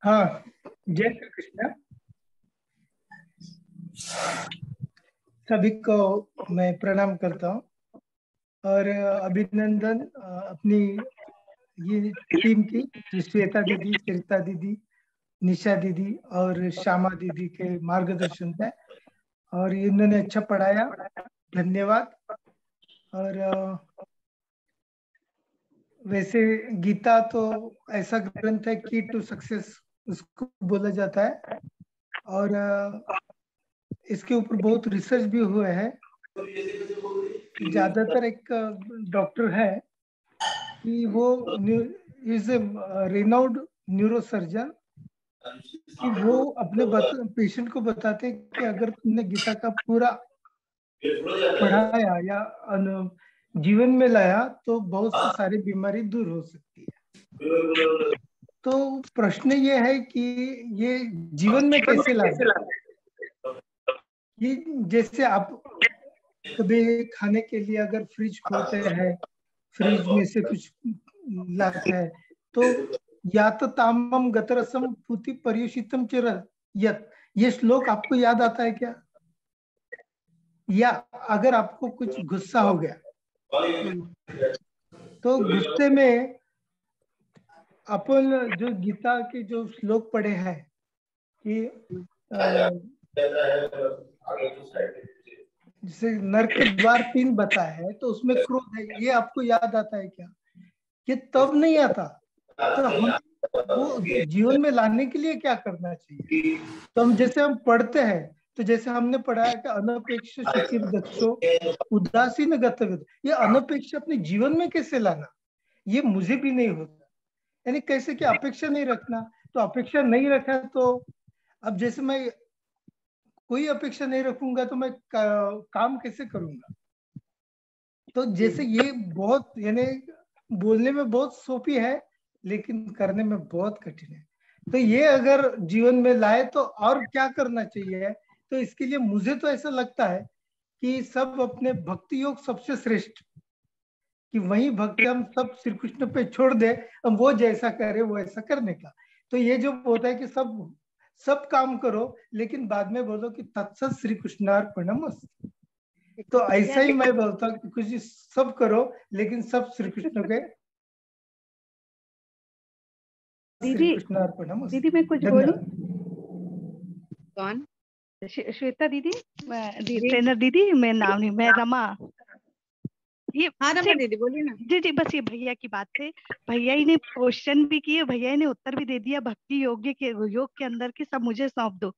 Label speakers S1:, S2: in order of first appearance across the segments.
S1: हाँ, जय श्री कृष्ण। सभी को मैं प्रणाम करता हूँ और अभिनंदन अपनी ये टीम की, जो श्वेता दीदी, सरिता दीदी, निशा दीदी और श्यामा दीदी के मार्गदर्शन पे, और इन्होंने अच्छा पढ़ाया, धन्यवाद। और वैसे गीता तो ऐसा ग्रंथ है, की टू सक्सेस उसको बोला जाता है, और इसके ऊपर बहुत रिसर्च भी हुए हैं। ज्यादातर एक डॉक्टर है कि वो इज ए रिनाउंड न्यूरोसर्जन, कि वो अपने पेशेंट को बताते हैं कि अगर तुमने गीता का पूरा पढ़ाया या जीवन में लाया तो बहुत सी सारी बीमारी दूर हो सकती है। तो प्रश्न ये है कि ये जीवन में कैसे लाना। ये जैसे आप कभी खाने के लिए अगर फ्रिज खोलते हैं, फ्रिज में से कुछ लाते हैं, तो या तो तामम गतरसम पूति पर्युषितम चिर यत, ये श्लोक आपको याद आता है क्या? या अगर आपको कुछ गुस्सा हो गया तो गुस्से में अपन जो गीता के जो श्लोक पढ़े हैं कि जैसे नरक के द्वार 3 बताया है, तो उसमें क्रोध है, ये आपको याद आता है क्या? ये तब नहीं आता। तो हम वो जीवन में लाने के लिए क्या करना चाहिए? तो हम जैसे हम पढ़ते हैं, तो जैसे हमने पढ़ा है कि अनपेक्ष शुचिर दक्षो उदासीन गतविद, ये अनपेक्ष अपने जीवन में कैसे लाना, ये मुझे भी नहीं होता। यानी कैसे कि अपेक्षा नहीं रखना, तो अपेक्षा नहीं रखा तो अब जैसे मैं कोई अपेक्षा नहीं रखूंगा तो मैं काम कैसे करूंगा? तो जैसे ये बहुत, यानी बोलने में बहुत सोपी है लेकिन करने में बहुत कठिन है। तो ये अगर जीवन में लाए तो और क्या करना चाहिए? तो इसके लिए मुझे तो ऐसा लगता है कि सब अपने भक्ति योग सबसे श्रेष्ठ, कि वही भक्ति हम सब श्री कृष्ण पे छोड़ दे, हम वो जैसा करे वो ऐसा करने का। तो ये जो होता है कि सब काम करो लेकिन बाद में बोलो कि तत्सत श्री कृष्णार्पणमस्तु। तो ऐसा ही मैं बोलता हूँ कि कुछ सब करो लेकिन सब श्री कृष्ण के,
S2: दीदी दीदी मैं कुछ बोलूं?
S3: कौन?
S2: श्वेता दीदी, ट्रेनर दीदी, मैं नाम नहीं, मैं रमा। ये
S3: हाँ रमा दीदी बोलिए ना।
S2: जी बस ये भैया की बात है, भैया ही ने क्वेश्चन भी किए, भैया ही ने उत्तर भी दे दिया। भक्ति योग के अंदर के सब मुझे सौंप दो।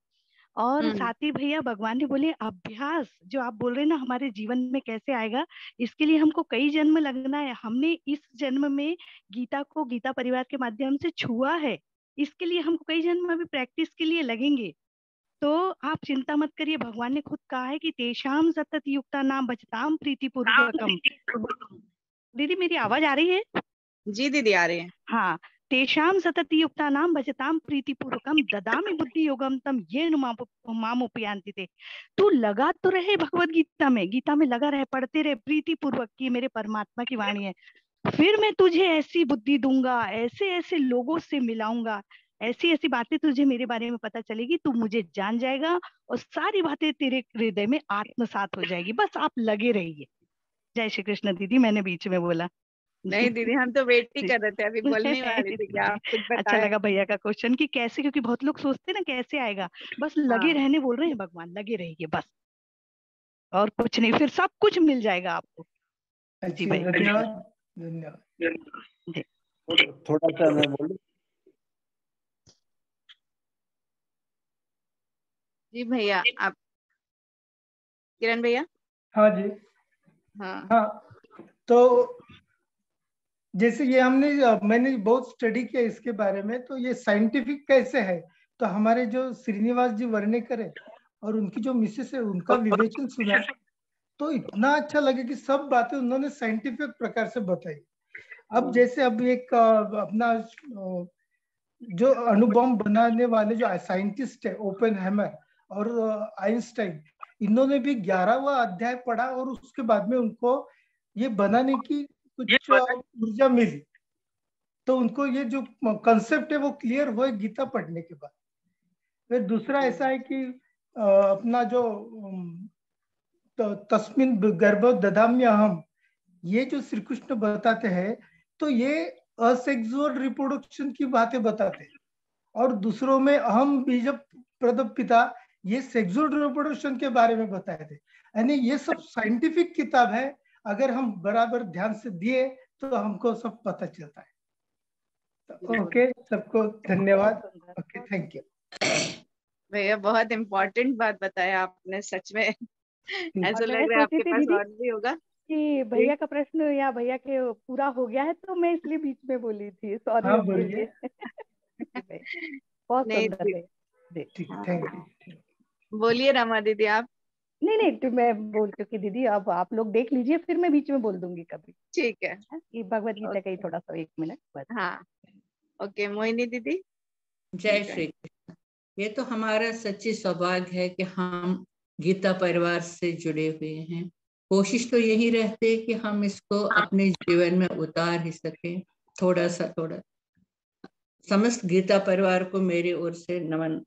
S2: और साथ ही भैया भगवान ने बोले अभ्यास जो आप बोल रहे हैं ना हमारे जीवन में कैसे आएगा, इसके लिए हमको कई जन्म लगना है। हमने इस जन्म में गीता को गीता परिवार के माध्यम से छुआ है, इसके लिए हमको कई जन्म अभी प्रैक्टिस के लिए लगेंगे। तो आप चिंता मत करिए, भगवान ने खुद कहा है कि तेषाम सतत युक्ता नाम भजताम प्रीति पूर्वकम। दीदी मेरी आवाज आ रही है?
S3: जी दीदी आ रही है।
S2: हाँ, तेषाम सतत युक्ता नाम भजताम प्रीति पूर्वकम ददामि बुद्धि योगम तम ये माम उपयांति थे। तू लगा तो रहे भगवत गीता में लगा रहे, पढ़ते रहे प्रीति पूर्वक की मेरे परमात्मा की वाणी है। फिर मैं तुझे ऐसी बुद्धि दूंगा, ऐसे ऐसे लोगों से मिलाऊंगा, ऐसी ऐसी बातें तुझे मेरे बारे में पता चलेगी, तू मुझे जान जाएगा और सारी बातें तेरे हृदय में आत्मसात हो जाएगी। बस आप लगे रहिए। जय श्री कृष्ण दीदी, मैंने बीच में बोला।
S3: नहीं दीदी हम तो वेट ही कर रहे थे, अभी बोलने वाले थे क्या आप कुछ
S2: अच्छा लगा भैया का क्वेश्चन कि कैसे, क्योंकि बहुत लोग सोचते ना कैसे आएगा। बस लगे रहने बोल रहे हैं भगवान, लगे रहिए बस, और कुछ नहीं, फिर सब कुछ मिल जाएगा आपको। जी भैया
S1: धन्यवाद।
S4: थोड़ा सा मैं बोलूं?
S3: जी भैया आप, किरण भैया।
S1: हाँ जी। हाँ तो जैसे ये मैंने बहुत स्टडी किया इसके बारे में, तो ये साइंटिफिक कैसे है। तो हमारे जो श्रीनिवास जी वर्णेकर है और उनकी जो मिसेस है, उनका विवेचन सुना तो इतना अच्छा लगे कि सब बातें उन्होंने साइंटिफिक प्रकार से बताई। अब जैसे अब एक अपना जो अणुबॉम्ब बनाने वाले जो साइंटिस्ट है ओपेनहाइमर और आइंस्टाइन, इन्होंने भी 11वां अध्याय पढ़ा और उसके बाद में उनको ये बनाने की कुछ ऊर्जा मिली। तो उनको ये जो कंसेप्ट है वो क्लियर हो गीता पढ़ने के बाद। फिर दूसरा ऐसा है कि अपना जो तस्मिन गर्भ दधाम्य हम, ये जो श्री कृष्ण बताते हैं तो ये असेक्सुअल रिप्रोडक्शन की बातें बताते हैं, और दूसरों में अहम बीज प्रदप पिता, ये सेक्सुअल रिप्रोडक्शन के बारे में बताए थे। यानी ये सब साइंटिफिक किताब है, अगर हम बराबर ध्यान से दिए तो हमको सब पता चलता है। ओके, सबको धन्यवाद। ओके, थैंक यू
S3: भैया। बहुत इम्पोर्टेंट बात बताया आपने, सच में ऐसा लग
S2: मैं
S3: रहा है
S2: सोची
S3: आपके
S2: थी
S3: पास
S2: दीदी
S3: और भी होगा।
S2: कि भैया का प्रश्न या भैया के पूरा हो गया है, तो मैं इसलिए बीच में बोली थी, सॉरी
S1: हाँ,
S2: उसके
S1: बोलिए।
S2: लिए। बहुत
S3: नहीं
S2: सुंदर है।
S1: ठीक है,
S3: हाँ,
S1: थैंक यू।
S3: बोलिए रमा दीदी आप।
S2: नहीं नहीं, तो मैं बोल चुकी दीदी, अब आप लोग देख लीजिए, फिर मैं बीच में बोल दूंगी कभी।
S3: ठीक है।
S2: ये भगवत गीता का ही
S3: ओके।
S2: थोड़ा सा 1 मिनट बस।
S3: हाँ, ओके मोहिनी दीदी।
S5: जय श्री कृष्ण। ये तो हमारा सच्ची सौभाग्य है कि हम गीता परिवार से जुड़े हुए हैं। कोशिश तो यही रहती है कि हम इसको अपने जीवन में उतार ही सकें, थोड़ा सा थोड़ा। समस्त गीता परिवार को मेरी ओर से नमन,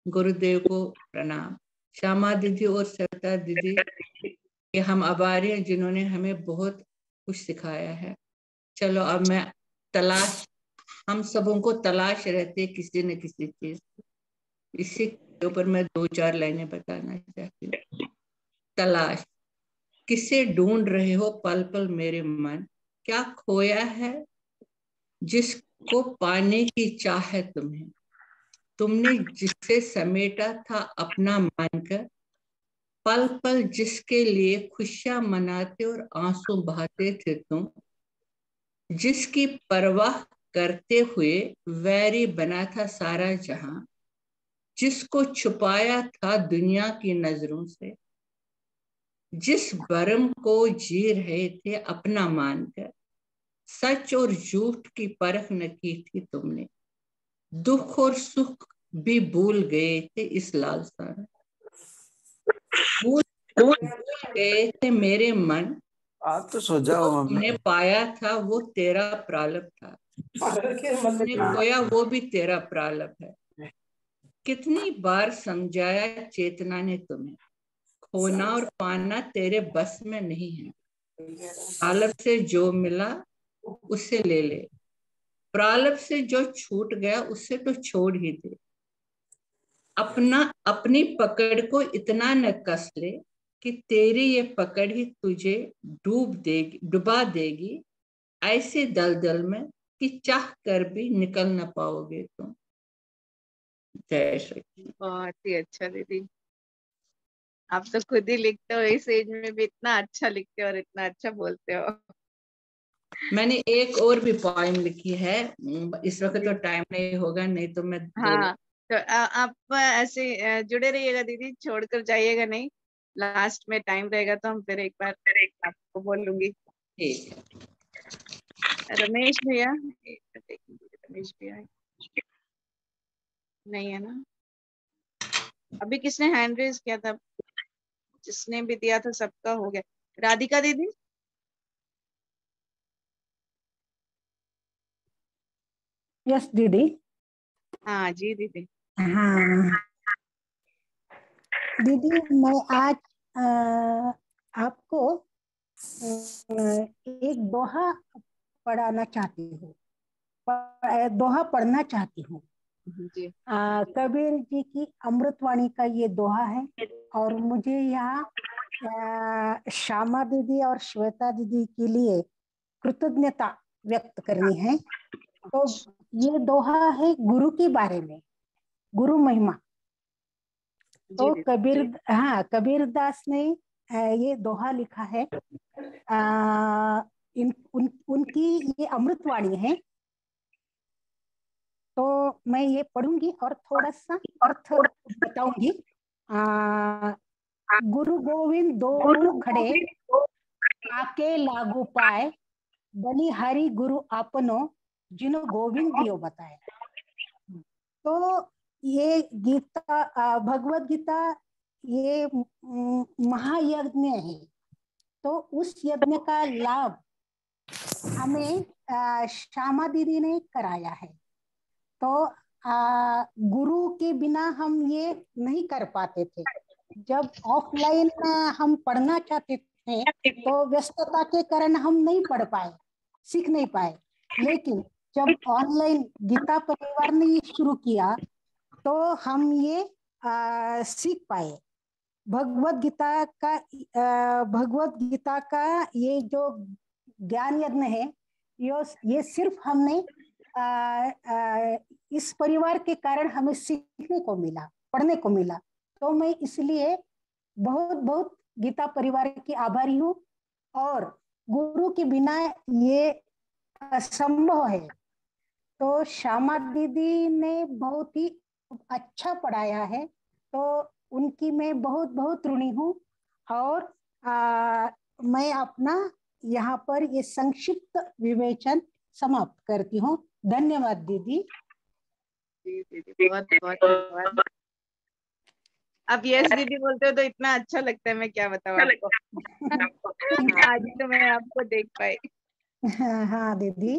S5: गुरुदेव को प्रणाम, श्यामा दीदी और सविता दीदी के हम आभारी हैं जिन्होंने हमें बहुत कुछ सिखाया है। चलो अब मैं तलाश, हम सबों को तलाश रहती है किसी न किसी चीज, इसी के ऊपर मैं 2-4 लाइनें बताना चाहती हूँ। तलाश, किसे ढूंढ रहे हो पल पल मेरे मन, क्या खोया है जिसको पाने की चाह है तुम्हें, तुमने जिसे समेटा था अपना मानकर, पल पल जिसके लिए खुशियां मनाते और आंसू बहाते थे तुम, जिसकी परवाह करते हुए वैरी बना था सारा जहां, जिसको छुपाया था दुनिया की नजरों से, जिस भरम को जी रहे थे अपना मानकर, सच और झूठ की परख न की थी तुमने, दुख और सुख भी भूल गए थे इस लालसा में, भूल गए थे मेरे मन,
S4: आप तो सो जाओ
S5: तुमने पाया था वो तेरा प्रारब्ध था, तुमने खोया वो भी तेरा प्रारब्ध है। कितनी बार समझाया चेतना ने तुम्हें, खोना और पाना तेरे बस में नहीं है, प्रारब्ध से जो मिला उसे ले ले, प्रारब्ध से जो छूट गया उससे तो छोड़ ही दे, अपनी पकड़ को इतना न कस ले कि तेरी ये पकड़ ही तुझे डुबा देगी ऐसे दलदल में कि चाह कर भी निकल न पाओगे तुम। जय श्री कृष्ण।
S3: बहुत ही अच्छा दीदी, आप तो खुद ही लिखते हो, इस एज में भी इतना अच्छा लिखते हो और इतना अच्छा बोलते हो।
S5: मैंने एक और भी पोएम लिखी है, इस वक्त तो टाइम नहीं होगा, नहीं तो मैं
S3: हाँ, तो आप ऐसे जुड़े रहिएगा दीदी, छोड़कर जाइएगा नहीं। लास्ट में टाइम रहेगा तो हम फिर एक बार आपको बोल लूंगी।
S5: ठीक है।
S3: रमेश भैया, रमेश भैया नहीं है ना? अभी किसने हैंड रेज किया था? जिसने भी दिया था सबका हो गया। राधिका दीदी।
S6: यस दीदी।
S3: हाँ जी दीदी।
S6: हाँ दीदी, मैं आज आपको एक दोहा पढ़ाना चाहती हूँ, दोहा पढ़ना चाहती हूँ।
S3: जी।
S6: कबीर जी की अमृतवाणी का ये दोहा है, और मुझे यहाँ श्यामा दीदी और श्वेता दीदी के लिए कृतज्ञता व्यक्त करनी है। तो ये दोहा है गुरु के बारे में, गुरु महिमा। तो कबीरदास ने ये दोहा लिखा है। उनकी ये अमृतवाणी है, तो मैं ये पढ़ूंगी और थोड़ा सा अर्थ बताऊंगी। गुरु गोविंद दो खड़े, आके लागू पाए, बनी हरि गुरु आपनो, जिन्हों गोविंद दियो बताए। तो ये गीता, भगवत गीता, ये महायज्ञ है। तो उस यज्ञ का लाभ हमें श्यामा दीदी ने कराया है। तो गुरु के बिना हम ये नहीं कर पाते थे। जब ऑफलाइन हम पढ़ना चाहते थे तो व्यस्तता के कारण हम नहीं पढ़ पाए, सीख नहीं पाए। लेकिन जब ऑनलाइन गीता परिवार ने ये शुरू किया तो हम ये सीख पाए। भगवत गीता का ये जो ज्ञान यज्ञ है, ये सिर्फ हमने इस परिवार के कारण हमें सीखने को मिला, पढ़ने को मिला। तो मैं इसलिए बहुत बहुत गीता परिवार की आभारी हूँ। और गुरु के बिना ये असंभव है। तो श्यामा दीदी ने बहुत ही अच्छा पढ़ाया है, तो उनकी मैं बहुत बहुत ऋणी हूँ। और मैं अपना यहाँ पर ये संक्षिप्त विवेचन समाप्त करती हूँ। धन्यवाद दीदी।
S3: जी दीदी, बहुत बहुत धन्यवाद। अब यस दीदी बोलते हो तो इतना अच्छा लगता है, मैं क्या बताऊँ आपको। आज तो मैं आपको देख पाई।
S6: हाँ दीदी,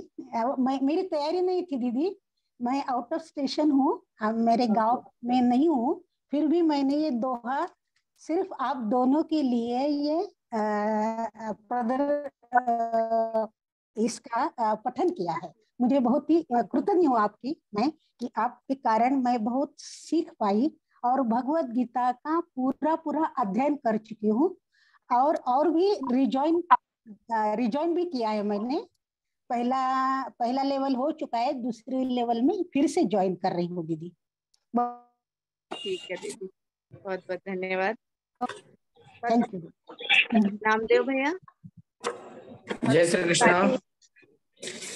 S6: मेरी तैयारी नहीं थी दीदी, मैं आउट ऑफ स्टेशन हूँ, मेरे गांव में नहीं हूँ। फिर भी मैंने ये दोहा सिर्फ आप दोनों के लिए ये इसका पठन किया है। मुझे बहुत ही कृतज्ञ हूँ आपकी मैं, कि आपके कारण मैं बहुत सीख पाई और भगवत गीता का पूरा अध्ययन कर चुकी हूँ। और भी रिजॉइन भी किया है मैंने। पहला लेवल हो चुका है, दूसरे लेवल में फिर से ज्वाइन कर रही हूँ दीदी।
S3: ठीक है दीदी, बहुत बहुत धन्यवाद।
S6: Thank you.
S3: नामदेव भैया।
S7: जय श्री कृष्णा।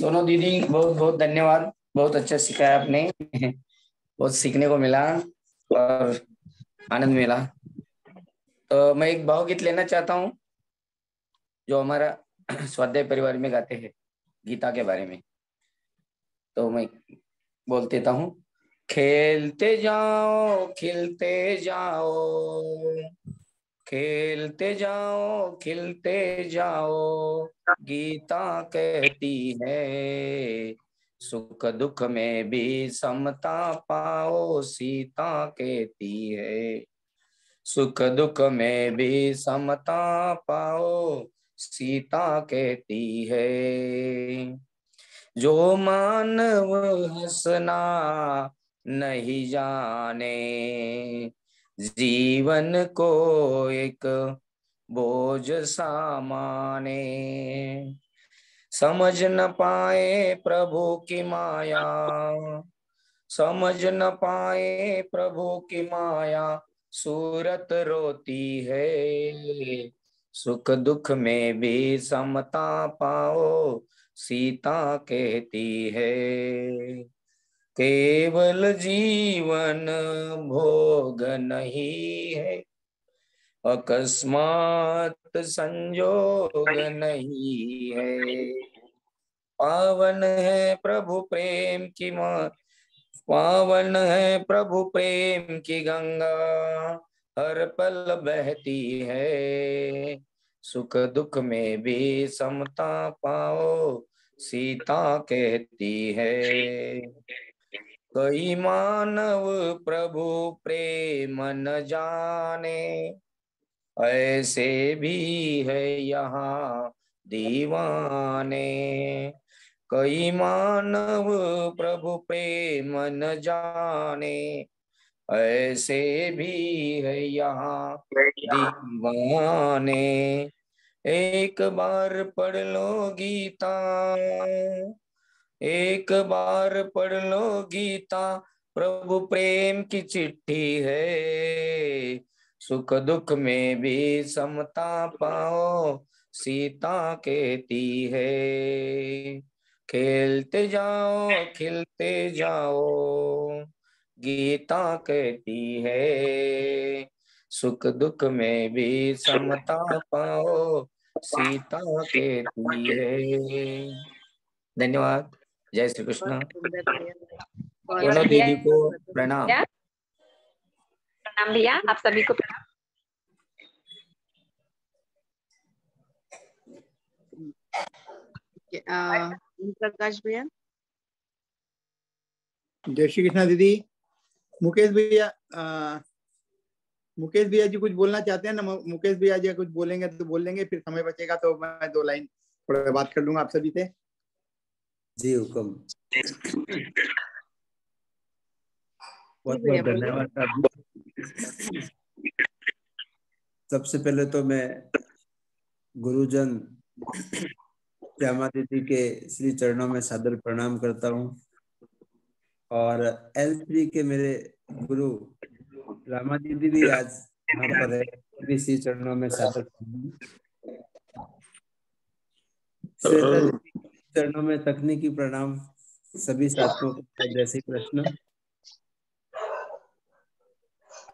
S7: दोनों दीदी बहुत बहुत धन्यवाद, बहुत अच्छा सिखाया आपने। बहुत सीखने को मिला और आनंद मिला। तो मैं एक भावगीत लेना चाहता हूँ जो हमारा स्वाध्याय परिवार में गाते हैं गीता के बारे में। तो मैं बोल देता हूँ। खेलते जाओ खिलते जाओ, खेलते जाओ खिलते जाओ, गीता कहती है सुख दुख में भी समता पाओ, सीता कहती है सुख दुख में भी समता पाओ, सीता कहती है। जो मानव हंसना नहीं जाने, जीवन को एक बोझ सा माने, समझ न पाए प्रभु की माया, समझ न पाए प्रभु की माया, सूरत रोती है, सुख दुख में भी समता पाओ, सीता कहती है। केवल जीवन भोग नहीं है, अकस्मात संजोग नहीं है, पावन है प्रभु प्रेम की माँ, पावन है प्रभु प्रेम की गंगा, हर पल बहती है, सुख दुख में भी समता पाओ, सीता कहती है। कई मानव प्रभु प्रेम न जाने, ऐसे भी है यहाँ दीवाने, कई मानव प्रभु प्रेम न जाने, ऐसे भी है यहाँ दीवाने। एक बार पढ़ लो गीता, एक बार पढ़ लो गीता, प्रभु प्रेम की चिट्ठी है, सुख दुख में भी समता पाओ, सीता कहती है। खेलते जाओ खिलते जाओ, गीता कहती है, सुख दुख में भी समता पाओ, सीता कहती है। धन्यवाद। जय श्री कृष्ण। दोनों दीदी को प्रणाम।
S8: प्रणाम भैया, आप सभी को प्रणाम।
S3: प्रकाश भैया।
S9: जय श्री कृष्णा दीदी। मुकेश भैया जी कुछ बोलना चाहते हैं ना? मुकेश भैया जी कुछ बोलेंगे तो बोल लेंगे, फिर समय बचेगा तो मैं 2 लाइन थोड़ा बात कर लूंगा आप सभी से।
S4: जी हुक्म। बहुत
S3: भैया
S4: बहुत धन्यवाद आप। सबसे पहले तो मैं गुरुजन श्यामा दीदी के श्री चरणों में सादर प्रणाम करता हूँ और L3 के मेरे गुरु रामा दीदी भी आज यहाँ पर है, भी श्री चरणों में सादर प्रणाम। श्वेता दीदी चरणों में तकनीकी प्रणाम। सभी साथियों को जय श्री कृष्ण।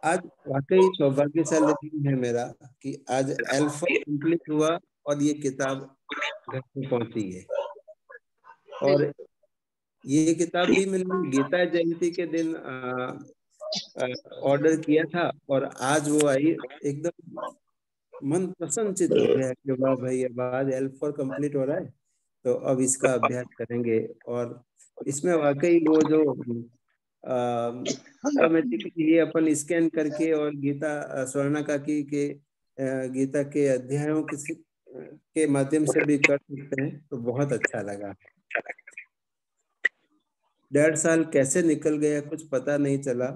S4: आज वाकई सौभाग्यशाली दिन है मेरा कि आज L4 कंप्लीट हुआ और ये किताब घर पे पहुंची है। और ये किताब भी मैंने गीता जयंती के दिन ऑर्डर किया था और आज वो आई। एकदम मन प्रसन्नचित हो गया कि वाह भाई अब आज L4 कंप्लीट हो रहा है तो अब इसका अभ्यास करेंगे। और इसमें वाकई वो जो ऑटोमेटिकली अपन स्कैन करके और गीता स्वर्णा काकी के गीता के अध्यायों के माध्यम से भी कर सकते हैं तो बहुत अच्छा लगा। 1.5 साल कैसे निकल गया कुछ पता नहीं चला।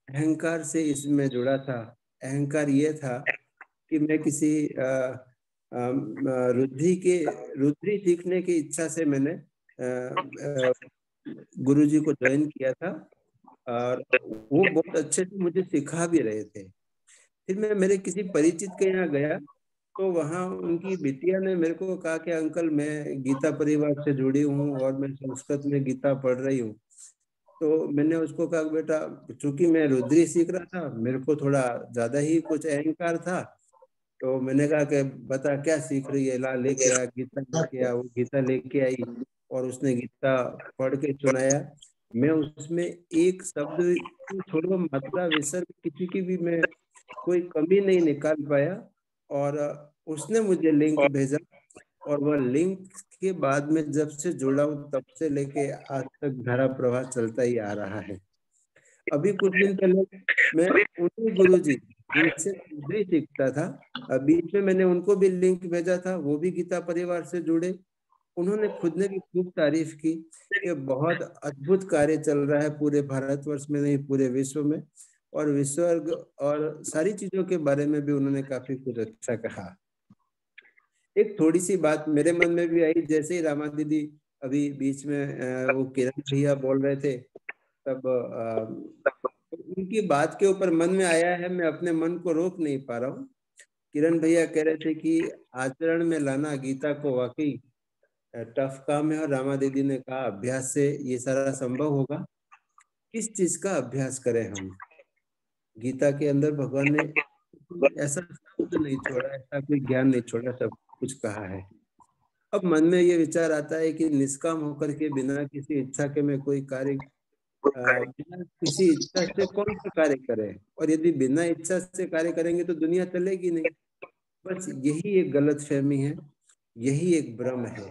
S4: अहंकार से इसमें जुड़ा था। अहंकार ये था कि मैं किसी रुद्री सीखने की इच्छा से मैंने गुरुजी को ज्वाइन किया था और वो बहुत अच्छे से मुझे सिखा भी रहे थे। फिर मैं मेरे किसी परिचित के यहाँ गया तो वहाँ उनकी बिटिया ने मेरे को कहा कि अंकल मैं गीता परिवार से जुड़ी हूँ और मैं संस्कृत में गीता पढ़ रही हूँ। तो मैंने उसको कहा बेटा चूंकि मैं रुद्री सीख रहा था मेरे को थोड़ा ज्यादा ही कुछ अहंकार था तो मैंने कहा कि बता क्या सीख रही है, ला लेके आ गीता लेके आ। वो गीता लेके आई और उसने गीता पढ़ के सुनाया। मैं उसमें एक शब्द थोड़ा मात्रा विसर्ग किसी की भी मैं कोई कमी नहीं निकाल पाया और उसने मुझे लिंक भेजा और वह लिंक के बाद में जब से जुड़ा हूँ तब से लेके आज तक धारा प्रवाह चलता ही आ रहा है। अभी कुछ दिन पहले मैं उन्हीं गुरुजी जिनसे रुद्री सीखता था बीच में मैंने उनको भी लिंक भेजा था, वो भी गीता परिवार से जुड़े। उन्होंने खुद ने भी खूब तारीफ की कि बहुत अद्भुत कार्य चल रहा है पूरे भारतवर्ष में नहीं पूरे विश्व में। और विसर्ग और सारी चीजों के बारे में भी उन्होंने काफी कुछ अच्छा कहा। एक थोड़ी सी बात मेरे मन में भी आई जैसे ही रामा दीदी अभी बीच में वो किरण भैया बोल रहे थे तब उनकी बात के ऊपर मन में आया है, मैं अपने मन को रोक नहीं पा रहा हूँ। किरण भैया कह रहे थे कि आचरण में लाना गीता को वाकई टफ काम है और रामा दीदी ने कहा अभ्यास से ये सारा संभव होगा। किस चीज का अभ्यास करें हम? गीता के अंदर भगवान ने ऐसा शब्द नहीं छोड़ा, ऐसा कोई ज्ञान नहीं छोड़ा, सब कुछ कहा है। अब मन में ये विचार आता है कि निष्काम होकर के बिना किसी इच्छा के मैं कोई कार्य बिना किसी इच्छा से कौन सा कार्य करें, और यदि बिना इच्छा से कार्य करेंगे तो दुनिया चलेगी नहीं। बस यही एक गलतफहमी है, यही एक भ्रम है।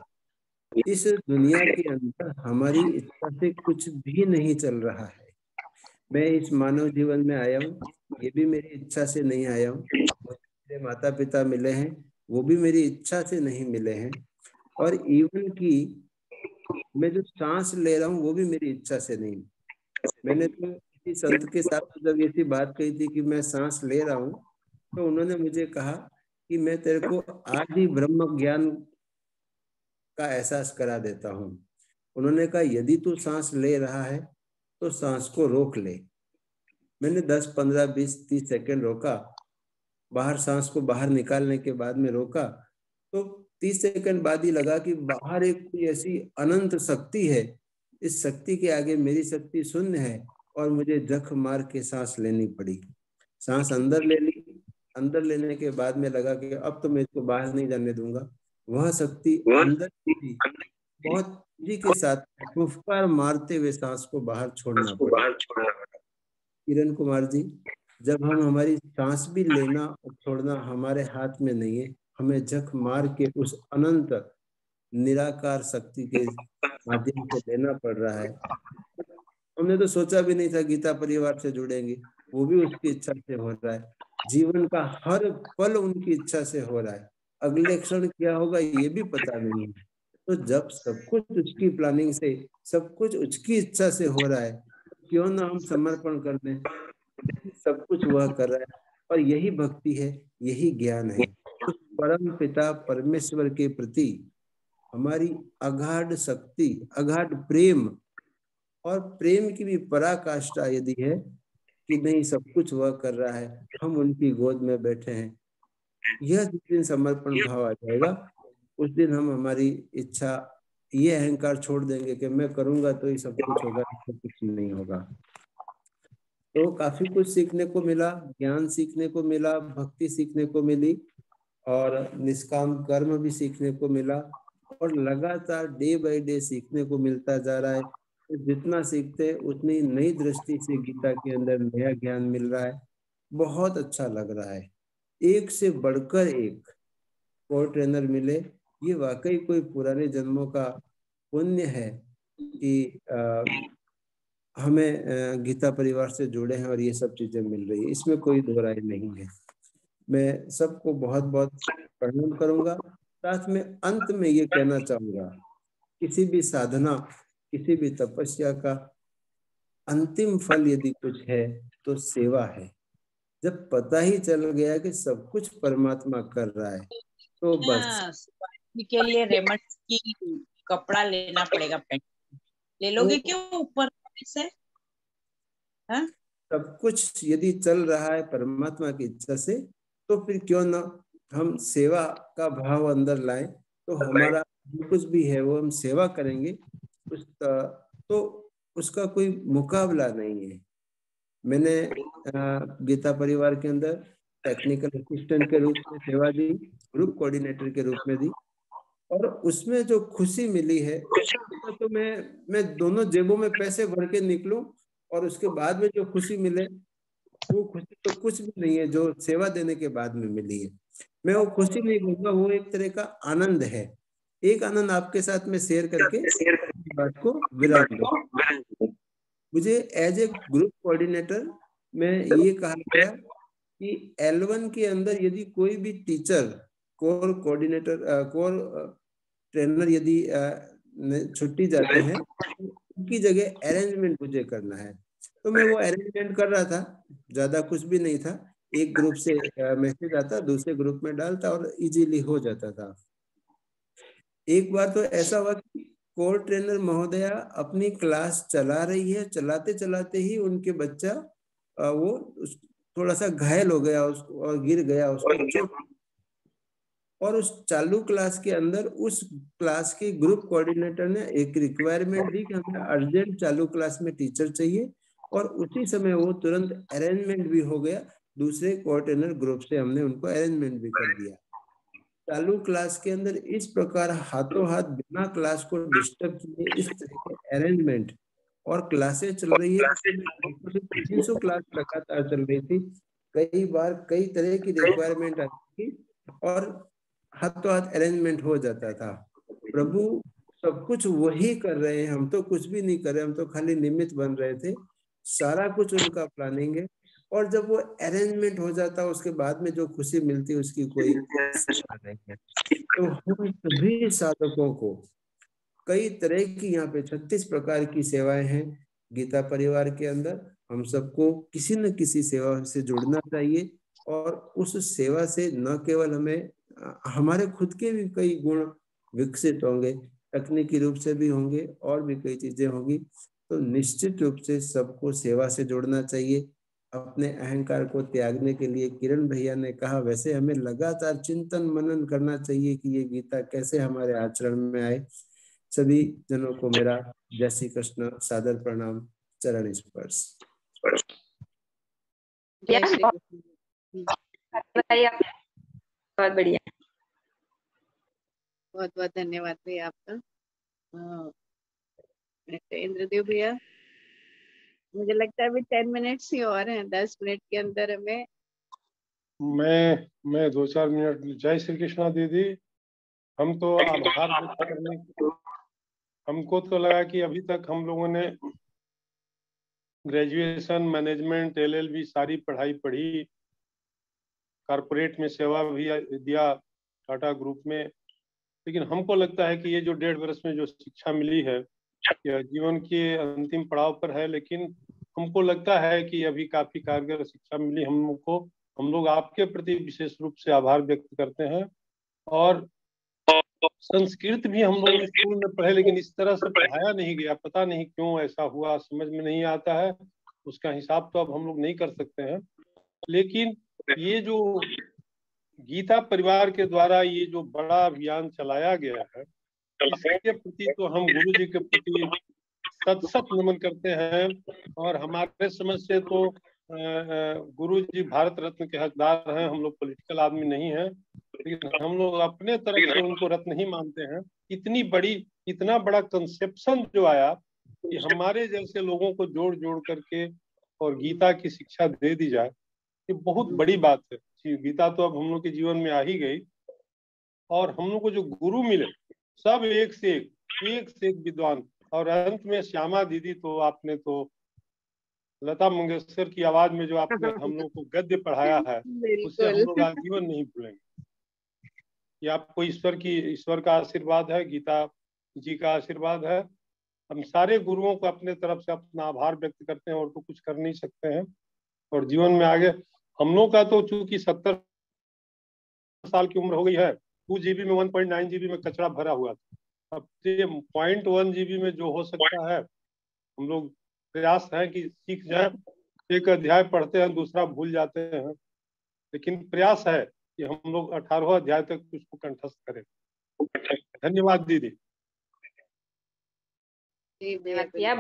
S4: इस दुनिया के अंदर हमारी इच्छा से कुछ भी नहीं चल रहा है। मैं इस मानव जीवन में आया हूँ, ये भी मेरी इच्छा से नहीं आया हूँ। मेरे माता पिता मिले हैं, वो भी मेरी इच्छा से नहीं मिले हैं। और इवन की मैं जो सांस ले रहा हूँ वो भी मेरी इच्छा से नहीं। मैंने तो किसी संत के साथ जब ये सी बात कही थी कि मैं सांस ले रहा हूँ तो उन्होंने मुझे कहा कि मैं तेरे को आज ही ब्रह्म ज्ञान का एहसास करा देता हूँ। उन्होंने कहा यदि तू सांस ले रहा है तो सांस को रोक ले। मैंने 10, 15, 20, 30 सेकंड रोका, बाहर सांस को बाहर निकालने के बाद में रोका तो 30 सेकंड बाद ही लगा कि बाहर एक कोई ऐसी अनंत शक्ति है, इस शक्ति के आगे मेरी शक्ति शून्य है और मुझे जख मार के सांस लेनी पड़ी। सांस अंदर ले ली, अंदर लेने के बाद में लगा कि अब तो मैं इसको बाहर नहीं जाने दूंगा। वह शक्ति अंदर थी, बहुत तेजी के साथ फुफकार मारते हुए सांस को बाहर छोड़ना पड़ा। किरण कुमार जी, जब हम हमारी सांस भी लेना और छोड़ना हमारे हाथ में नहीं है, हमें जख मार के उस अनंत निराकार शक्ति के माध्यम से लेना पड़ रहा है। हमने तो सोचा भी नहीं था गीता परिवार से जुड़ेंगे, वो भी उसकी इच्छा से हो रहा है। जीवन का हर पल उनकी इच्छा से हो रहा है, अगले क्षण क्या होगा ये भी पता नहीं है। तो जब सब कुछ उसकी प्लानिंग से, सब कुछ उसकी इच्छा से हो रहा है, क्यों ना हम समर्पण कर दें। सब कुछ वह कर रहा है और यही भक्ति है, यही ज्ञान है। उस परम पिता परमेश्वर के प्रति हमारी अगाध शक्ति, अगाध प्रेम, और प्रेम की भी पराकाष्ठा यदि है कि नहीं सब कुछ वह कर रहा है, हम उनकी गोद में बैठे हैं, यह जिस दिन समर्पण भाव आ जाएगा उस दिन हम हमारी इच्छा, ये अहंकार छोड़ देंगे कि मैं करूंगा तो ही सब कुछ होगा, इससे कुछ नहीं होगा। तो काफी कुछ सीखने को मिला, ज्ञान सीखने को मिला, भक्ति सीखने को मिली और निष्काम कर्म भी सीखने को मिला और लगातार डे बाय डे सीखने को मिलता जा रहा है। तो जितना सीखते हैं उतनी नई दृष्टि से गीता के अंदर नया ज्ञान मिल रहा है। बहुत अच्छा लग रहा है, एक से बढ़कर एक कोर ट्रेनर मिले, ये वाकई कोई पुराने जन्मों का पुण्य है कि हमें गीता परिवार से जुड़े हैं और ये सब चीजें मिल रही है, इसमें कोई दो राय नहीं है। मैं सबको बहुत बहुत प्रणाम करूंगा। साथ में अंत में ये कहना चाहूंगा, किसी भी साधना, किसी भी तपस्या का अंतिम फल यदि कुछ है तो सेवा है। जब पता ही चल गया कि सब कुछ परमात्मा कर रहा है तो बस
S3: के लिए रेमंड की कपड़ा लेना पड़ेगा, पैंट ले लोगे क्यों ऊपर से?
S4: सब कुछ यदि चल रहा है परमात्मा की इच्छा से तो फिर क्यों ना हम सेवा का भाव अंदर लाएं, तो हमारा जो कुछ भी है वो हम सेवा करेंगे, तो उसका कोई मुकाबला नहीं है। मैंने गीता परिवार के अंदर टेक्निकल असिस्टेंट के रूप में सेवा दी, ग्रुप कोऑर्डिनेटर के रूप में दी, और उसमें जो खुशी मिली है तो मैं दोनों जेबों में पैसे भर के निकलूं और उसके बाद में जो खुशी मिले वो खुशी तो कुछ भी नहीं है जो सेवा देने के बाद में मिली है। मैं वो खुशी नहीं कहूंगा, वो एक तरह का आनंद है। एक आनंद आपके साथ में शेयर करके बात को विराम दूं। मुझे एज ए ग्रुप कोऑर्डिनेटर में ये कहा गया कि L1 के अंदर यदि कोई भी teacher, core coordinator, core trainer यदि छुट्टी जाते हैं तो उनकी जगह अरेंजमेंट मुझे करना है। तो मैं वो अरेंजमेंट कर रहा था, ज्यादा कुछ भी नहीं था, एक ग्रुप से मैसेज आता, दूसरे ग्रुप में डालता और इजीली हो जाता था। एक बार तो ऐसा हुआ कि कोर ट्रेनर महोदया अपनी क्लास चला रही है, चलाते चलाते ही उनके बच्चा वो थोड़ा सा घायल हो गया उसको और गिर गया, उसको चोट, और उस चालू क्लास के अंदर उस क्लास के ग्रुप कोऑर्डिनेटर ने एक रिक्वायरमेंट दी कि हमें अर्जेंट चालू क्लास में टीचर चाहिए, और उसी समय वो तुरंत अरेंजमेंट भी हो गया, दूसरे कोऑर्डिनेटर ग्रुप से हमने उनको अरेंजमेंट भी कर दिया। चालू क्लास के अंदर इस प्रकार हाथों हाथ बिना क्लास को डिस्टर्ब किए इस तरह के अरेंजमेंट, और क्लासेस चल रही है 300 क्लास लगातार चल रही थी, कई बार कई तरह की रिक्वायरमेंट आती थी और हाथों हाथ अरेंजमेंट हो जाता था। प्रभु सब कुछ वही कर रहे हैं, हम तो कुछ भी नहीं कर रहे, हम तो खाली निमित्त बन रहे थे, सारा कुछ उनका प्लानिंग है। और जब वो अरेंजमेंट हो जाता उसके बाद में जो खुशी मिलती उसकी कोई नहीं है। तो हम सभी साधकों को कई तरह की यहाँ पे 36 प्रकार की सेवाएं हैं गीता परिवार के अंदर, हम सबको किसी न किसी सेवा से जुड़ना चाहिए, और उस सेवा से न केवल हमें हमारे खुद के भी कई गुण विकसित होंगे, तकनीकी रूप से भी होंगे और भी कई चीजें होंगी। तो निश्चित रूप से सबको सेवा से जोड़ना चाहिए। अपने अहंकार को त्यागने के लिए किरण भैया ने कहा, वैसे हमें लगातार चिंतन मनन करना चाहिए कि ये गीता कैसे हमारे आचरण में आए। सभी जनों को मेरा जय श्री कृष्ण, सादर प्रणाम, चरण स्पर्श।
S8: बताइए आप। बहुत बढ़िया,
S3: बहुत बहुत धन्यवाद भैया आपका। इंद्रदेव भैया, मुझे लगता है अभी 10 मिनट्स ही और हैं, 10 मिनट के अंदर हमें।
S10: मैं 2-4 मिनट। जय श्री कृष्णा दीदी। हम तो आभार व्यक्त करने, हमको तो लगा कि अभी तक हम लोगों ने ग्रेजुएशन, मैनेजमेंट, LLB सारी पढ़ाई पढ़ी, कॉर्पोरेट में सेवा भी दिया टाटा ग्रुप में, लेकिन हमको लगता है कि ये जो 1.5 वर्ष में जो शिक्षा मिली है यह जीवन के अंतिम पड़ाव पर है, लेकिन हमको लगता है कि अभी काफी कारगर शिक्षा मिली हम लोग को। हम लोग आपके प्रति विशेष रूप से आभार व्यक्त करते हैं। और संस्कृत भी हम लोग स्कूल में पढ़े, लेकिन इस तरह से पढ़ाया नहीं गया, पता नहीं क्यों ऐसा हुआ, समझ में नहीं आता है, उसका हिसाब तो अब हम लोग नहीं कर सकते हैं। लेकिन ये जो गीता परिवार के द्वारा ये जो बड़ा अभियान चलाया गया है, इसके प्रति तो हम गुरु जी के प्रति सत सत नमन करते हैं। और हमारे समझ से तो गुरु जी भारत रत्न के हकदार हैं, हम लोग पॉलिटिकल आदमी नहीं हैं, लेकिन हम लोग अपने तरफ से उनको रत्न ही मानते हैं। इतना बड़ा कंसेप्शन जो आया कि हमारे जैसे लोगों को जोड़ जोड़ करके और गीता की शिक्षा दे दी जाए, ये बहुत बड़ी बात है। गीता तो अब हम लोग के जीवन में आ ही गई, और हम लोग को जो गुरु मिले सब एक से एक विद्वान। और अंत में श्यामा दीदी, तो आपने तो लता मंगेशकर की आवाज में जो आपने हम लोग को गद्य पढ़ाया है, उससे हम लोग आजीवन नहीं भूलेंगे। ये आपको ईश्वर का आशीर्वाद है, गीता जी का आशीर्वाद है। हम सारे गुरुओं को अपने तरफ से अपना आभार व्यक्त करते हैं, और तो कुछ कर नहीं सकते हैं। और जीवन में आगे हम लोग का तो चूंकि 70 साल की उम्र हो गई है, 2 GB में 1.9 GB में कचरा भरा हुआ था, अब 0.1 GB में जो हो सकता है, हम लोग प्रयास है कि सीख जाए। एक अध्याय पढ़ते हैं, दूसरा भूल जाते हैं, लेकिन प्रयास है कि हम लोग 18वां अध्याय तक उसको कंठस्थ करें। धन्यवाद दीदी।
S8: भैया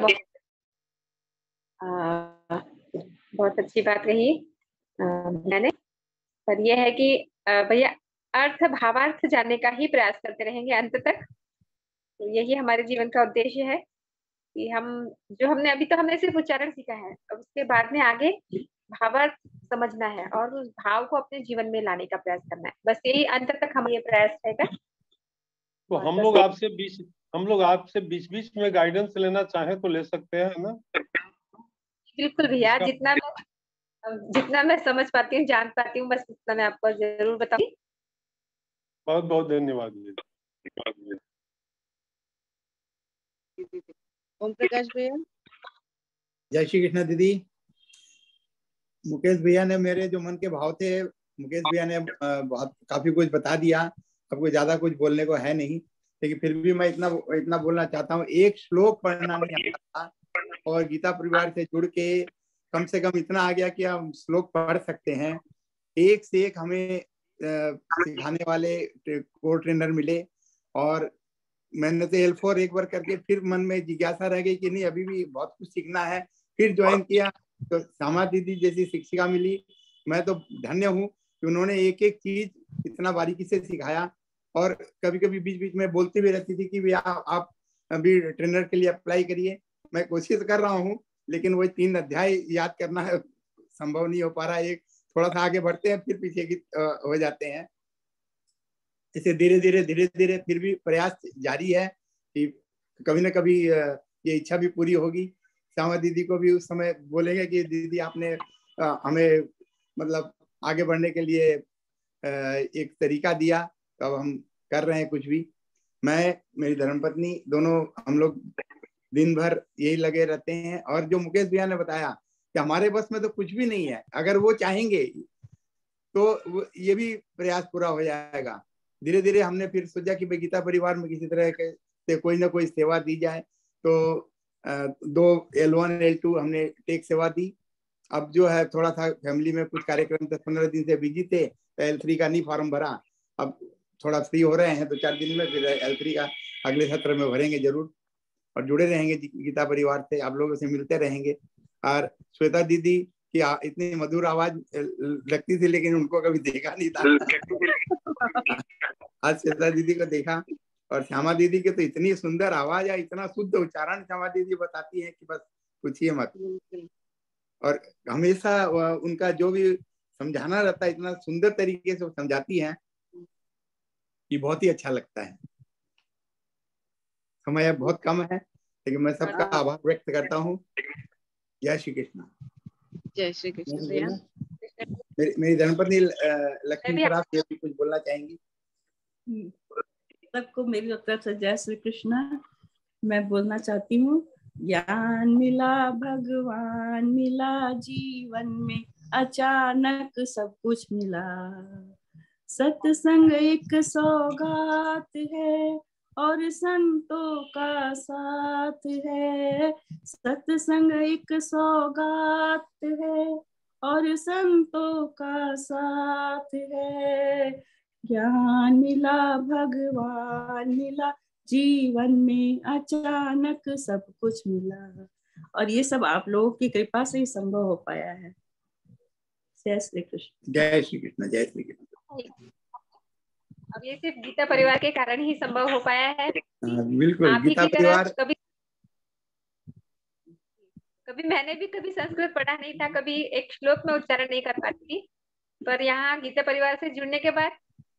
S8: बहुत अच्छी बात कही मैंने। पर यह है कि भैया अर्थ भावार्थ जानने का ही प्रयास करते रहेंगे अंत तक। तो यही हमारे जीवन का उद्देश्य है कि हमने अभी तो हमने सिर्फ उच्चारण सीखा है, अब उसके बाद में आगे भावार्थ समझना है और उस भाव को अपने जीवन में लाने का प्रयास करना है। बस यही अंत तक हम ये प्रयास रहेगा।
S10: तो हम लोग आपसे बीच बीच में गाइडेंस लेना चाहें तो ले सकते हैं ना?
S8: बिल्कुल भैया, जितना मैं समझ पाती हूँ, जान पाती हूँ, बस उतना मैं आपको जरूर बताऊंगी।
S10: बहुत बहुत धन्यवाद।
S3: ओम प्रकाश भैया।
S9: जय श्री कृष्ण दीदी। मुकेश भैया ने मेरे जो मन के भाव थे, मुकेश भैया ने बहुत काफी कुछ बता दिया। अब कोई ज्यादा कुछ बोलने को है नहीं, लेकिन फिर भी मैं इतना बोलना चाहता हूँ। एक श्लोक पढ़ना नहीं आता था, और गीता परिवार से जुड़ के कम से कम इतना आ गया कि हम श्लोक पढ़ सकते हैं। एक से एक हमें सिखाने वाले कोर ट्रेनर मिले, और मैंने तो L4 एक बार करके फिर मन में जिज्ञासा रह गई कि नहीं, अभी भी बहुत कुछ सीखना है। फिर ज्वाइन किया तो श्यामा दीदी जैसी शिक्षिका मिली। मैं तो धन्य हूँ कि उन्होंने एक एक चीज इतना बारीकी से सिखाया। और कभी कभी बीच बीच में बोलती भी रहती थी कि भैया आप अभी ट्रेनर के लिए अप्लाई करिए। मैं कोशिश कर रहा हूँ, लेकिन वही 3 अध्याय याद करना है, संभव नहीं हो पा रहा है। एक थोड़ा सा आगे बढ़ते हैं, फिर पीछे की हो जाते हैं। इसे धीरे धीरे फिर भी प्रयास जारी है कि कभी ना कभी ये इच्छा भी पूरी होगी। श्यामा दीदी को भी उस समय बोलेंगे कि दीदी आपने हमें मतलब आगे बढ़ने के लिए एक तरीका दिया, तो अब हम कर रहे हैं कुछ भी। मैं, मेरी धर्मपत्नी, दोनों हम लोग दिन भर यही लगे रहते हैं। और जो मुकेश भैया ने बताया कि हमारे बस में तो कुछ भी नहीं है, अगर वो चाहेंगे तो ये भी प्रयास पूरा हो जाएगा। धीरे धीरे हमने फिर सोचा कि गीता परिवार में किसी तरह से कोई ना कोई सेवा दी जाए। तो 2 L1 L2 हमने टेक सेवा दी। अब जो है थोड़ा सा फैमिली में कुछ कार्यक्रम 10-15 दिन से बिजी थे, तो L3 का नहीं फॉर्म भरा। अब थोड़ा फ्री हो रहे हैं, तो 4 दिन में फिर L3 का अगले सत्र में भरेंगे जरूर। और जुड़े रहेंगे गीता परिवार से, आप लोगों से मिलते रहेंगे। और श्वेता दीदी की इतनी मधुर आवाज लगती थी, लेकिन उनको कभी देखा नहीं था। आज श्वेता दीदी को देखा। और श्यामा दीदी के तो इतनी सुंदर आवाज है, इतना शुद्ध उच्चारण श्यामा दीदी बताती है कि बस पूछिए मत। और हमेशा उनका जो भी समझाना रहता है, इतना सुंदर तरीके से समझाती हैं ये बहुत ही अच्छा लगता है। समय बहुत कम है, लेकिन मैं सबका आभार व्यक्त करता हूँ। जय श्री कृष्ण।
S3: जय श्री कृष्ण भैया।
S9: मेरी धर्मपत्नी लक्ष्मी सर, आप भी कुछ बोलना चाहेंगी?
S11: सबको मेरी तरफ से जय श्री कृष्ण। मैं बोलना चाहती हूँ, ज्ञान मिला भगवान मिला, जीवन में अचानक सब कुछ मिला। सत्संग एक सौगात है और संतों का साथ है। सत्संग एक सौगात है और संतों का साथ है। ज्ञान मिला भगवान मिला, जीवन में अचानक सब कुछ मिला। और ये सब आप लोगों की कृपा से ही संभव हो पाया है। जय श्री कृष्ण।
S9: जय श्री कृष्ण। जय श्री कृष्ण।
S8: अब ये सिर्फ गीता परिवार के कारण ही संभव हो पाया है।
S9: बिल्कुल, गीता परिवार।
S8: कभी मैंने भी कभी संस्कृत पढ़ा नहीं था, कभी एक श्लोक में उच्चारण नहीं कर पाती थी, पर यहाँ गीता परिवार से जुड़ने के बाद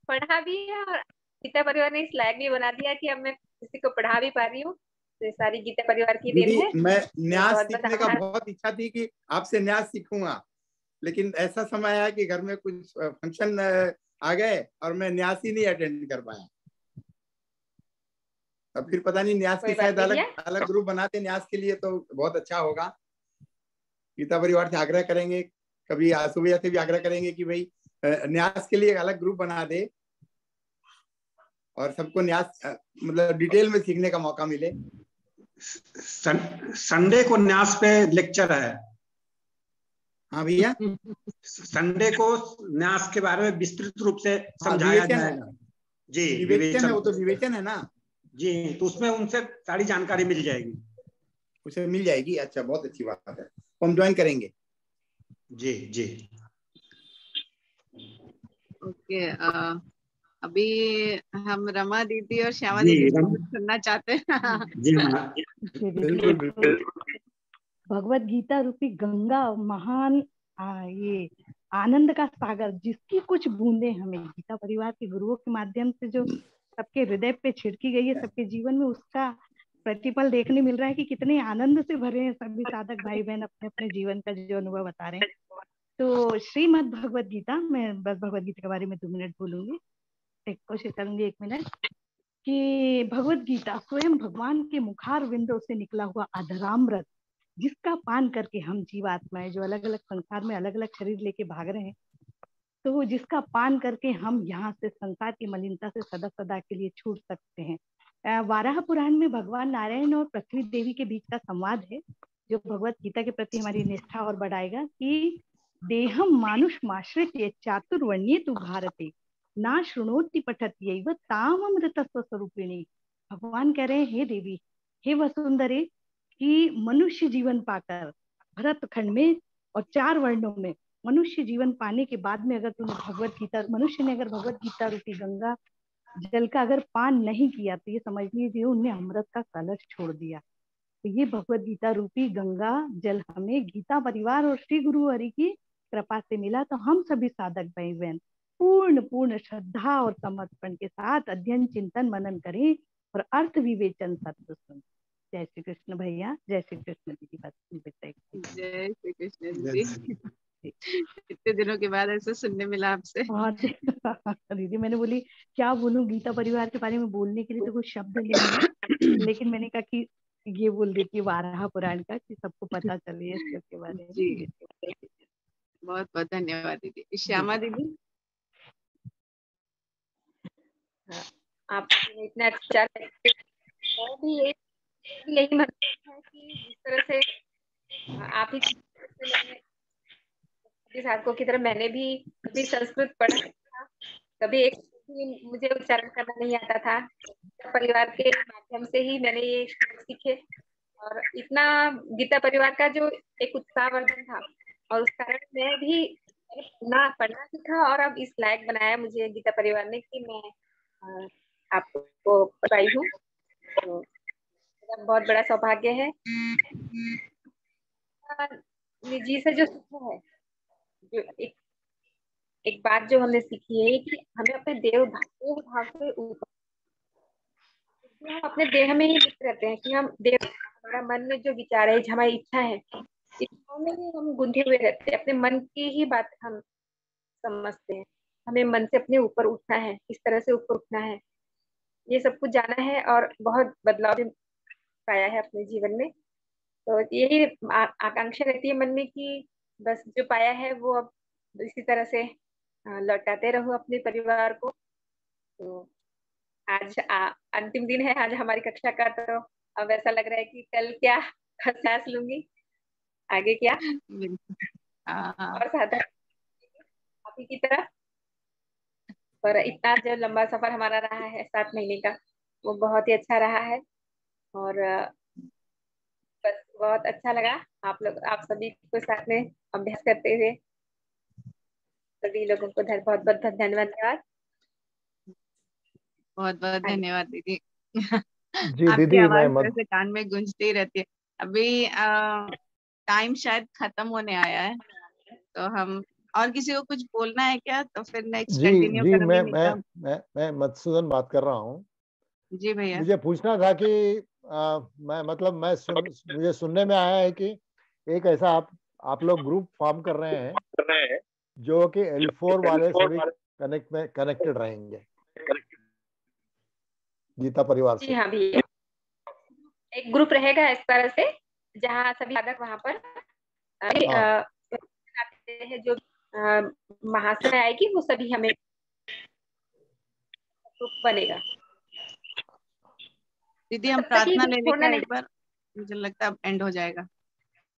S8: पढ़ा भी है और गीता परिवार ने इस लायक भी बना दिया कि अब मैं किसी को पढ़ा भी पा रही हूँ। तो सारी गीता परिवार की देन है।
S9: मैं न्यास सीखने का बहुत इच्छा थी कि आपसे न्यास सीखूंगा, लेकिन ऐसा समय आया कि घर में कुछ फंक्शन आ गए और मैं न्यास ही नहीं अटेंड कर पाया। अब फिर पता नहीं, न्यास की शायद अलग ग्रुप बनाते न्यास के लिए, तो बहुत अच्छा होगा। गीता परिवार से आग्रह करेंगे, कभी आसू भैया से भी आग्रह करेंगे कि भाई न्यास के लिए एक अलग ग्रुप बना दे और सबको न्यास मतलब डिटेल में सीखने का मौका मिले।
S12: संडे को न्यास पे लेक्चर है।
S9: हाँ भैया,
S12: संडे को न्यास के बारे में विस्तृत रूप से समझाया जाएगा। जी,
S9: विवेचन है, वो तो विवेचन है ना
S12: जी, तो उसमें उनसे सारी जानकारी मिल जाएगी।
S9: उसे मिल जाएगी। अच्छा, बहुत अच्छी बात है, हम ज्वाइन करेंगे।
S12: जी जी।
S3: ओके, अभी हम रमा दीदी और श्यामा दीदी सुनना चाहते हैं।
S12: जी हाँ,
S9: बिल्कुल बिल्कुल।
S2: भगवत गीता रूपी गंगा महान ये आनंद का सागर, जिसकी कुछ बूंदे हमें गीता परिवार के गुरुओं के माध्यम से जो सबके हृदय पे छिड़की गई है, सबके जीवन में उसका प्रतिफल देखने मिल रहा है कि कितने आनंद से भरे हैं सभी साधक भाई बहन अपने अपने जीवन का जो अनुभव बता रहे हैं। तो श्रीमद् भगवत गीता, मैं बस भगवत गीता के बारे में 2 मिनट बोलूंगी, कोशिश करूंगी 1 मिनट, कि भगवत गीता स्वयं भगवान के मुखार विंदों से निकला हुआ अधरामृत, जिसका पान करके हम जीवात्माएं जो अलग अलग संसार में अलग अलग शरीर लेके भाग रहे हैं, तो जिसका पान करके हम यहाँ से संसार की मलिनता से सदा सदा के लिए छूट सकते हैं। वाराह पुराण में भगवान नारायण और पृथ्वी देवी के बीच का संवाद है, जो भगवत गीता के प्रति हमारी निष्ठा और बढ़ाएगा कि देहम मानुष माश्रित्य चातुर्वर्ण्ये तु भारते ना शृणोति पठत्यैव ताम अमृतस्व स्वरूपिणी। भगवान कह रहे हैं, हे देवी, हे वसुंधरे, कि मनुष्य जीवन पाकर भरत खंड में और 4 वर्णों में मनुष्य जीवन पाने के बाद में अगर तूने भगवत गीता, मनुष्य ने अगर भगवत गीता रूपी गंगा जल का अगर पान नहीं किया तो ये समझ लीजिए उन्हें अमृत का कलश छोड़ दिया। तो ये भगवत गीता रूपी गंगा जल हमें गीता परिवार और श्री गुरु हरि की कृपा से मिला। तो हम सभी साधक भाई बहन पूर्ण श्रद्धा और समर्पण के साथ अध्ययन चिंतन मनन करें और अर्थ विवेचन सत्य सुन। जय श्री कृष्ण भैया, जय श्री कृष्ण दीदी।
S3: जय श्री कृष्ण दीदी। इतने दिनों के बाद ऐसा सुनने मिला आपसे।
S2: दीदी मैंने बोली क्या बोलूं, गीता परिवार के बारे में बोलने के लिए तो कोई शब्द नहीं है, लेकिन मैंने कहा कि ये बोल देती वाराह पुराण का, कि सबको पता चले इसके बारे में।
S3: जी, बहुत बहुत धन्यवाद दीदी। श्यामा दीदी,
S8: आप इतना अच्छा, मैं भी यही महसूस है कि जिस तरह से आप ही साधकों की तरह मैंने भी कभी संस्कृत पढ़ा था, कभी एक मुझे उच्चारण करना नहीं आता था। परिवार के माध्यम से ही मैंने ये सीखे और इतना गीता परिवार का जो एक उत्साहवर्धन था, और उस कारण मैं भी पढ़ना सीखा और अब इस लायक बनाया मुझे गीता परिवार ने कि मैं आपको बताई हूँ। तो बहुत बड़ा सौभाग्य है। निजी से जो सीखा है, जो एक एक बात जो हमने सीखी है कि हमें अपने देह भाव से ऊपर, हम अपने देह में ही लिप्त रहते हैं कि हम देह, हमारा मन में जो विचार है, हमारी इच्छा है, इच्छाओं में ही हम गुंथे हुए रहते हैं, अपने मन की ही बात हम समझते हैं। हमें मन से अपने ऊपर उठना है, किस तरह से ऊपर उठना है, ये सब कुछ जाना है और बहुत बदलाव भी पाया है अपने जीवन में। तो यही आकांक्षा रहती है मन में कि बस जो पाया है वो अब इसी तरह से लौटाते रहो अपने परिवार को। तो आज अंतिम दिन है आज हमारी कक्षा का, तो अब ऐसा लग रहा है कि कल क्या सांस लूंगी, आगे क्या और साधन आप ही की तरह। पर इतना जो लंबा सफर हमारा रहा है 7 महीने का, वो बहुत ही अच्छा रहा है और बस बहुत अच्छा लगा आप लोग, आप सभी को साथ में अभ्यास करते हुए। सभी लोगों को बहुत बहुत धन्यवाद।
S3: बहुत बहुत धन्यवाद दीदी।
S13: जी
S3: आपकी
S13: दीदी,
S3: आवाज वैसे कान में गूंजती रहती है। अभी टाइम शायद खत्म होने आया है, तो हम और किसी को कुछ बोलना है क्या, तो फिर नेक्स्ट कंटिन्यू करूंगी।
S13: मैं मधुसूदन बात कर रहा हूँ।
S3: जी भैया,
S13: मुझे पूछना था कि मुझे सुनने में आया है कि एक ऐसा आप लोग ग्रुप फॉर्म कर रहे हैं जो कि L4 वाले सभी कनेक्टेड रहेंगे गीता परिवार से।
S8: जी हाँ भैया, एक ग्रुप रहेगा इस तरह से जहाँ सभी साधक वहाँ पर आते हैं, जो महाशय आएगी वो सभी हमें ग्रुप बनेगा।
S3: दीदी हम प्रार्थना ले लेंगे एक बार, मुझे लगता है अब एंड हो जाएगा।